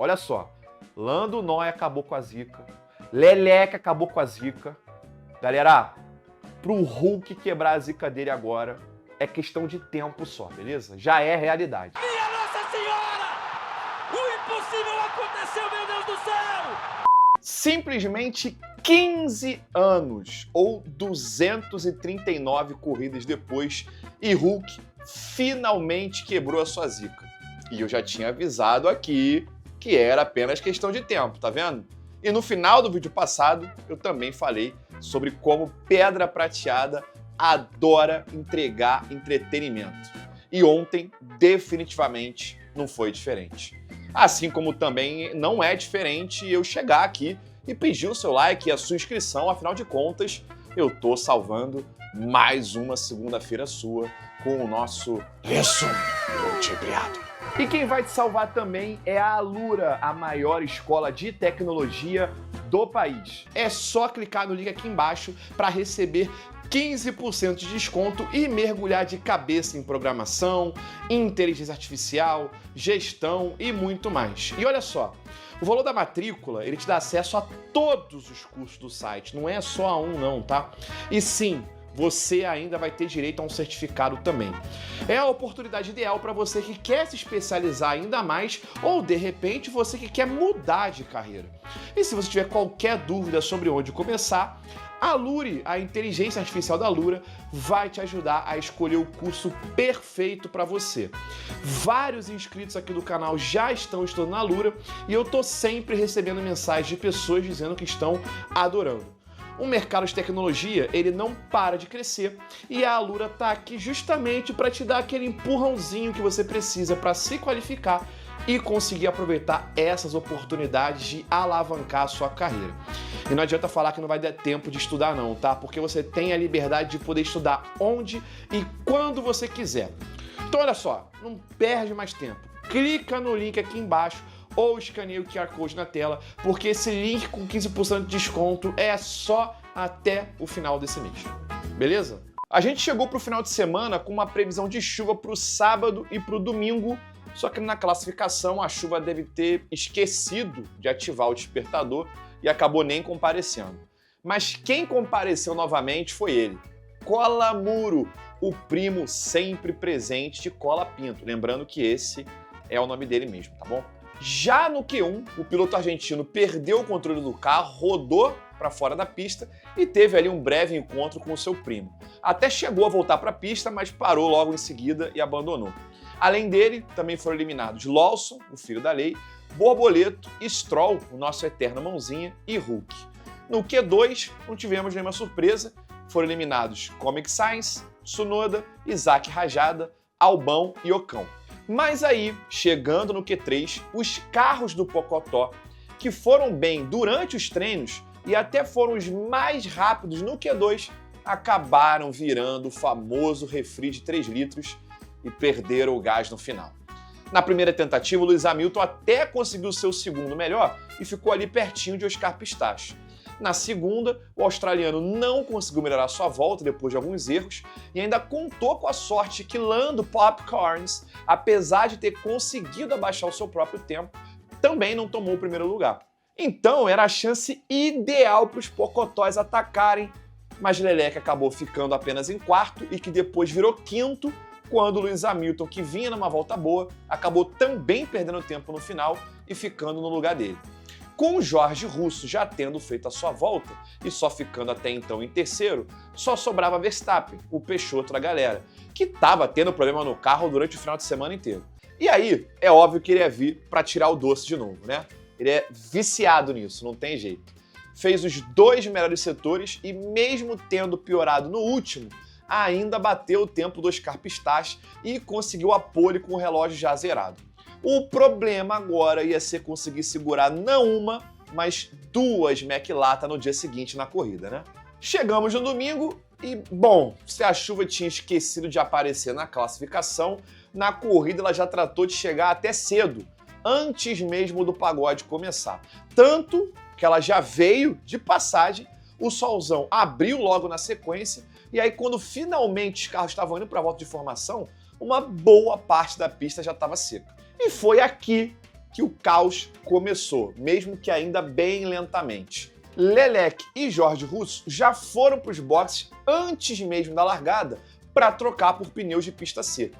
olha só. Lando Norris acabou com a zica. Leleque acabou com a zica. Galera, pro Hulk quebrar a zica dele agora, é questão de tempo só, beleza? Já é realidade. Minha Nossa Senhora! O impossível aconteceu, meu Deus do céu! Simplesmente 15 anos, ou 239 corridas depois, e Hulk finalmente quebrou a sua zica. E eu já tinha avisado aqui que era apenas questão de tempo, tá vendo? E no final do vídeo passado, eu também falei sobre como Pedra Prateada adora entregar entretenimento. E ontem, definitivamente, não foi diferente. Assim como também não é diferente eu chegar aqui e pedir o seu like e a sua inscrição, afinal de contas, eu tô salvando mais uma segunda-feira sua com o nosso resumo multiplicado. E quem vai te salvar também é a Alura, a maior escola de tecnologia do país. É só clicar no link aqui embaixo para receber 15% de desconto e mergulhar de cabeça em programação, inteligência artificial, gestão e muito mais. E olha só, o valor da matrícula, ele te dá acesso a todos os cursos do site, não é só a um não, tá? E sim, você ainda vai ter direito a um certificado também. É a oportunidade ideal para você que quer se especializar ainda mais ou, de repente, você que quer mudar de carreira. E se você tiver qualquer dúvida sobre onde começar, a Lure, a inteligência artificial da Alura, vai te ajudar a escolher o curso perfeito para você. Vários inscritos aqui do canal já estão estudando na Alura e eu tô sempre recebendo mensagens de pessoas dizendo que estão adorando. O mercado de tecnologia, ele não para de crescer e a Alura está aqui justamente para te dar aquele empurrãozinho que você precisa para se qualificar e conseguir aproveitar essas oportunidades de alavancar a sua carreira. E não adianta falar que não vai dar tempo de estudar não, tá? Porque você tem a liberdade de poder estudar onde e quando você quiser. Então olha só, não perde mais tempo. Clica no link aqui embaixo ou escaneie o QR Code na tela, porque esse link com 15% de desconto é só até o final desse mês. Beleza? A gente chegou para o final de semana com uma previsão de chuva para o sábado e para o domingo, só que na classificação a chuva deve ter esquecido de ativar o despertador e acabou nem comparecendo. Mas quem compareceu novamente foi ele, Cola Muro, o primo sempre presente de Cola Pinto. Lembrando que esse é o nome dele mesmo, tá bom? Já no Q1, o piloto argentino perdeu o controle do carro, rodou para fora da pista e teve ali um breve encontro com o seu primo. Até chegou a voltar para a pista, mas parou logo em seguida e abandonou. Além dele, também foram eliminados Lawson, o filho da lei, Borboleto, Stroll, o nosso eterno mãozinha, e Hulk. No Q2, não tivemos nenhuma surpresa, foram eliminados Comic Sans, Tsunoda, Isaac Rajada, Albão e Ocão. Mas aí, chegando no Q3, os carros do Pocotó, que foram bem durante os treinos e até foram os mais rápidos no Q2, acabaram virando o famoso refri de 3 litros e perderam o gás no final. Na primeira tentativa, o Lewis Hamilton até conseguiu seu segundo melhor e ficou ali pertinho de Oscar Piastri. Na segunda, o australiano não conseguiu melhorar sua volta depois de alguns erros e ainda contou com a sorte que Lando Popcorns, apesar de ter conseguido abaixar o seu próprio tempo, também não tomou o primeiro lugar. Então era a chance ideal para os Pocotóis atacarem, mas Leclerc acabou ficando apenas em quarto e que depois virou quinto quando Lewis Hamilton, que vinha numa volta boa, acabou também perdendo tempo no final e ficando no lugar dele. Com o Jorge Russo já tendo feito a sua volta e só ficando até então em terceiro, só sobrava Verstappen, o Peixoto da galera, que estava tendo problema no carro durante o final de semana inteiro. E aí, é óbvio que ele ia vir para tirar o doce de novo, né? Ele é viciado nisso, não tem jeito. Fez os 2 melhores setores e mesmo tendo piorado no último, ainda bateu o tempo do Oscar Piastri e conseguiu a pole com o relógio já zerado. O problema agora ia ser conseguir segurar não uma, mas 2 McLaren no dia seguinte na corrida, né? Chegamos no domingo e, bom, se a chuva tinha esquecido de aparecer na classificação, na corrida ela já tratou de chegar até cedo, antes mesmo do pagode começar. Tanto que ela já veio de passagem, o solzão abriu logo na sequência, e aí quando finalmente os carros estavam indo para a volta de formação, uma boa parte da pista já estava seca. E foi aqui que o caos começou, mesmo que ainda bem lentamente. Lelec e Jorge Russo já foram para os boxes antes mesmo da largada para trocar por pneus de pista seca.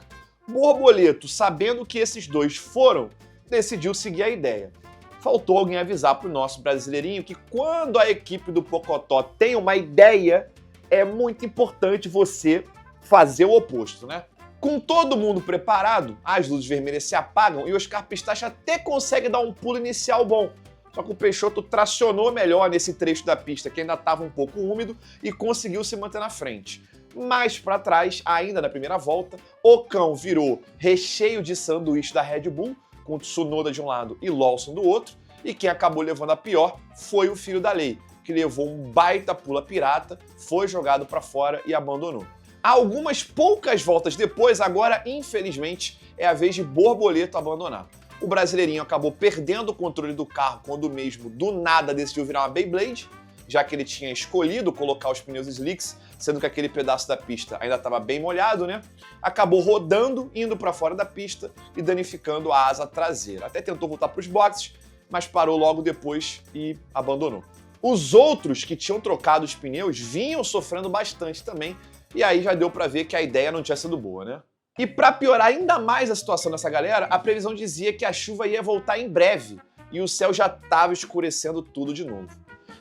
Borboleto, sabendo que esses dois foram, decidiu seguir a ideia. Faltou alguém avisar para o nosso brasileirinho que quando a equipe do Pocotó tem uma ideia, é muito importante você fazer o oposto, né? Com todo mundo preparado, as luzes vermelhas se apagam e o Oscar Pistache até consegue dar um pulo inicial bom. Só que o Peixoto tracionou melhor nesse trecho da pista, que ainda estava um pouco úmido, e conseguiu se manter na frente. Mais para trás, ainda na primeira volta, Ocão virou recheio de sanduíche da Red Bull, com Tsunoda de um lado e Lawson do outro, e quem acabou levando a pior foi o filho da lei, que levou um baita pula pirata, foi jogado para fora e abandonou. Algumas poucas voltas depois, agora, infelizmente, é a vez de Borboleto abandonar. O brasileirinho acabou perdendo o controle do carro quando o mesmo, do nada, decidiu virar uma Beyblade, já que ele tinha escolhido colocar os pneus slicks, sendo que aquele pedaço da pista ainda estava bem molhado, né? Acabou rodando, indo para fora da pista e danificando a asa traseira. Até tentou voltar para os boxes, mas parou logo depois e abandonou. Os outros que tinham trocado os pneus vinham sofrendo bastante também, e aí já deu para ver que a ideia não tinha sido boa, né? E para piorar ainda mais a situação dessa galera, a previsão dizia que a chuva ia voltar em breve e o céu já estava escurecendo tudo de novo.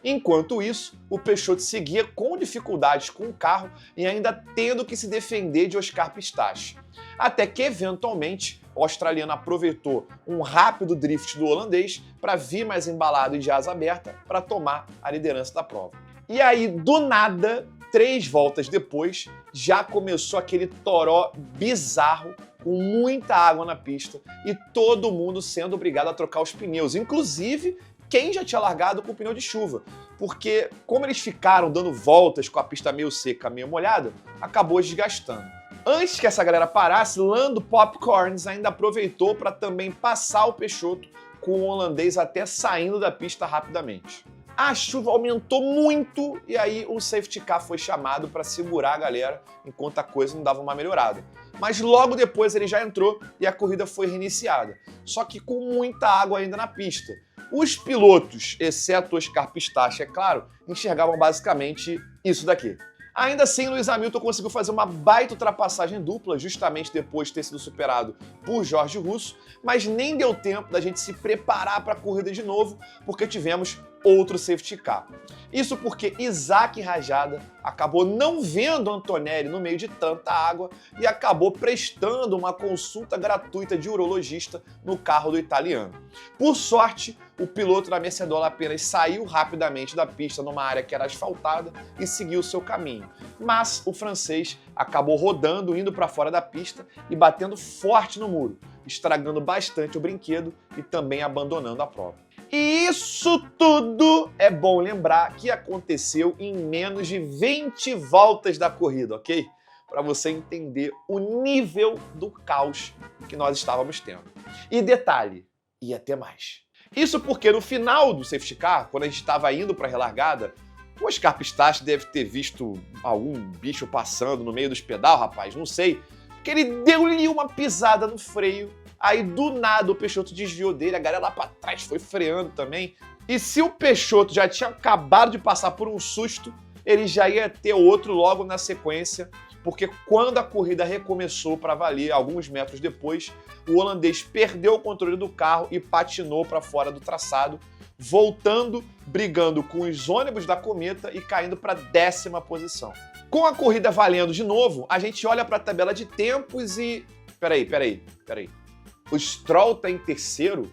Enquanto isso, o Peixoto seguia com dificuldades com o carro e ainda tendo que se defender de Oscar Pistache. Até que, eventualmente, o australiano aproveitou um rápido drift do holandês para vir mais embalado e de asa aberta para tomar a liderança da prova. E aí, do nada, 3 voltas depois, já começou aquele toró bizarro, com muita água na pista e todo mundo sendo obrigado a trocar os pneus, inclusive quem já tinha largado com o pneu de chuva, porque como eles ficaram dando voltas com a pista meio seca, meio molhada, acabou desgastando. Antes que essa galera parasse, Lando Popcorns ainda aproveitou para também passar o Peixoto com o holandês até saindo da pista rapidamente. A chuva aumentou muito e aí o safety car foi chamado para segurar a galera enquanto a coisa não dava uma melhorada. Mas logo depois ele já entrou e a corrida foi reiniciada, só que com muita água ainda na pista. Os pilotos, exceto Oscar Pistache, é claro, enxergavam basicamente isso daqui. Ainda assim, Lewis Hamilton conseguiu fazer uma baita ultrapassagem dupla, justamente depois de ter sido superado por Jorge Russo, mas nem deu tempo da gente se preparar para a corrida de novo, porque tivemos outro safety car. Isso porque Isaac Rajada acabou não vendo Antonelli no meio de tanta água e acabou prestando uma consulta gratuita de urologista no carro do italiano. Por sorte, o piloto da Mercedola apenas saiu rapidamente da pista numa área que era asfaltada e seguiu seu caminho. Mas o francês acabou rodando, indo para fora da pista e batendo forte no muro, estragando bastante o brinquedo e também abandonando a prova. E isso tudo é bom lembrar que aconteceu em menos de 20 voltas da corrida, ok? Para você entender o nível do caos que nós estávamos tendo. E detalhe, ia ter mais. Isso porque no final do safety car, quando a gente estava indo para a relargada, o Oscar Pistache deve ter visto algum bicho passando no meio dos pedal, rapaz, não sei, porque ele deu-lhe uma pisada no freio. Aí, do nada, o Peixoto desviou dele, a galera lá pra trás foi freando também. E se o Peixoto já tinha acabado de passar por um susto, ele já ia ter outro logo na sequência, porque quando a corrida recomeçou para valer, alguns metros depois, o holandês perdeu o controle do carro e patinou para fora do traçado, voltando, brigando com os ônibus da Cometa e caindo para a 10ª posição. Com a corrida valendo de novo, a gente olha para a tabela de tempos e... Peraí. O Stroll tá em terceiro?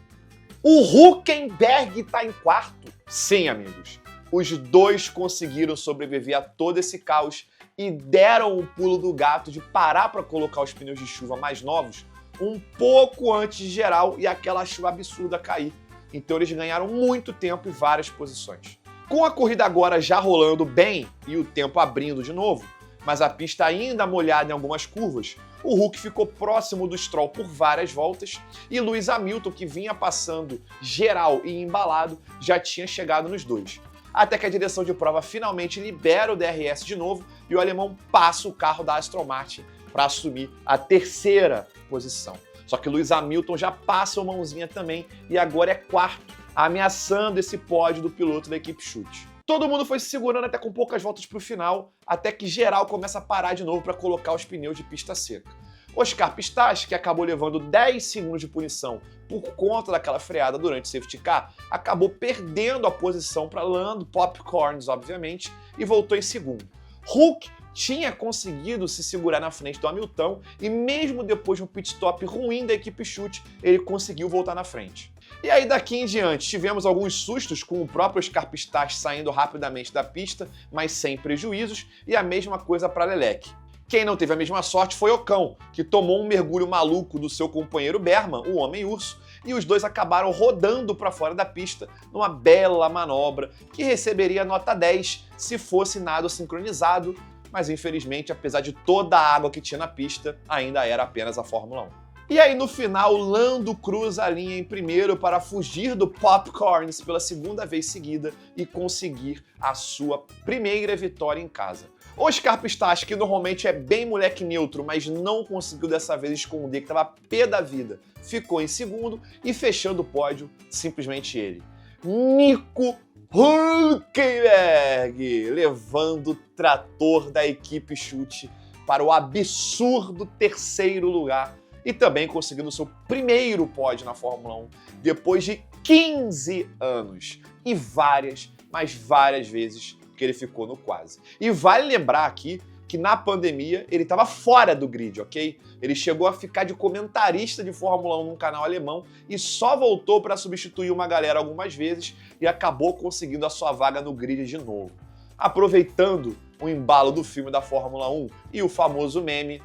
O Hülkenberg tá em quarto? Sim, amigos. Os dois conseguiram sobreviver a todo esse caos e deram o pulo do gato de parar para colocar os pneus de chuva mais novos um pouco antes de geral e aquela chuva absurda cair. Então eles ganharam muito tempo e várias posições. Com a corrida agora já rolando bem e o tempo abrindo de novo, mas a pista ainda molhada em algumas curvas, o Hulk ficou próximo do Stroll por várias voltas e Lewis Hamilton, que vinha passando geral e embalado, já tinha chegado nos dois. Até que a direção de prova finalmente libera o DRS de novo e o alemão passa o carro da Aston Martin para assumir a 3ª posição. Só que Lewis Hamilton já passa o mãozinha também e agora é quarto, ameaçando esse pódio do piloto da equipe chute. Todo mundo foi se segurando até com poucas voltas para o final, até que geral começa a parar de novo para colocar os pneus de pista seca. Oscar Piastri, que acabou levando 10 segundos de punição por conta daquela freada durante o safety car, acabou perdendo a posição para Lando Popcorns, obviamente, e voltou em segundo. Hulk tinha conseguido se segurar na frente do Hamilton e mesmo depois de um pit stop ruim da equipe chute, ele conseguiu voltar na frente. E aí daqui em diante tivemos alguns sustos com o próprio Oscar Piastri saindo rapidamente da pista, mas sem prejuízos, e a mesma coisa para Leclerc. Quem não teve a mesma sorte foi Ocon, que tomou um mergulho maluco do seu companheiro Berman, o Homem-Urso, e os dois acabaram rodando para fora da pista numa bela manobra que receberia nota 10 se fosse nado sincronizado, mas infelizmente, apesar de toda a água que tinha na pista, ainda era apenas a Fórmula 1. E aí no final, Lando cruza a linha em primeiro para fugir do Popcorns pela segunda vez seguida e conseguir a sua primeira vitória em casa. Oscar Piastri, que normalmente é bem moleque neutro, mas não conseguiu dessa vez esconder que estava pé da vida, ficou em segundo e fechando o pódio, simplesmente ele, Nico Hülkenberg, levando o trator da equipe chute para o absurdo terceiro lugar e também conseguindo seu primeiro pódio na Fórmula 1 depois de 15 anos e várias, mas várias vezes que ele ficou no quase. E vale lembrar aqui que na pandemia ele estava fora do grid, ok? Ele chegou a ficar de comentarista de Fórmula 1 num canal alemão e só voltou para substituir uma galera algumas vezes e acabou conseguindo a sua vaga no grid de novo. Aproveitando o embalo do filme da Fórmula 1 e o famoso meme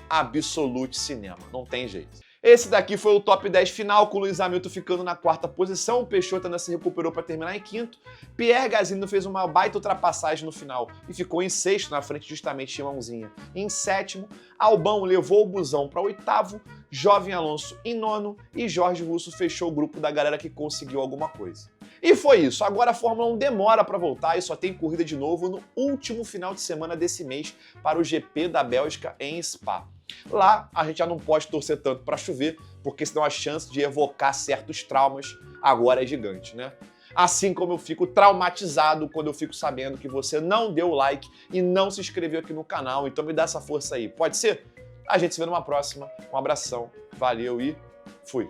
Absolute Cinema, não tem jeito. Esse daqui foi o top 10 final, com o Lewis Hamilton ficando na quarta posição, o Peugeot ainda se recuperou para terminar em quinto, Pierre Gasly fez uma baita ultrapassagem no final e ficou em sexto, na frente justamente de mãozinha. Em sétimo, Albon levou o busão para oitavo, Jovem Alonso em nono e Jorge Russo fechou o grupo da galera que conseguiu alguma coisa. E foi isso, agora a Fórmula 1 demora para voltar e só tem corrida de novo no último final de semana desse mês para o GP da Bélgica em Spa. Lá a gente já não pode torcer tanto para chover, porque senão a chance de evocar certos traumas agora é gigante, né? Assim como eu fico traumatizado quando eu fico sabendo que você não deu like e não se inscreveu aqui no canal, então me dá essa força aí, pode ser? A gente se vê numa próxima, um abração, valeu e fui!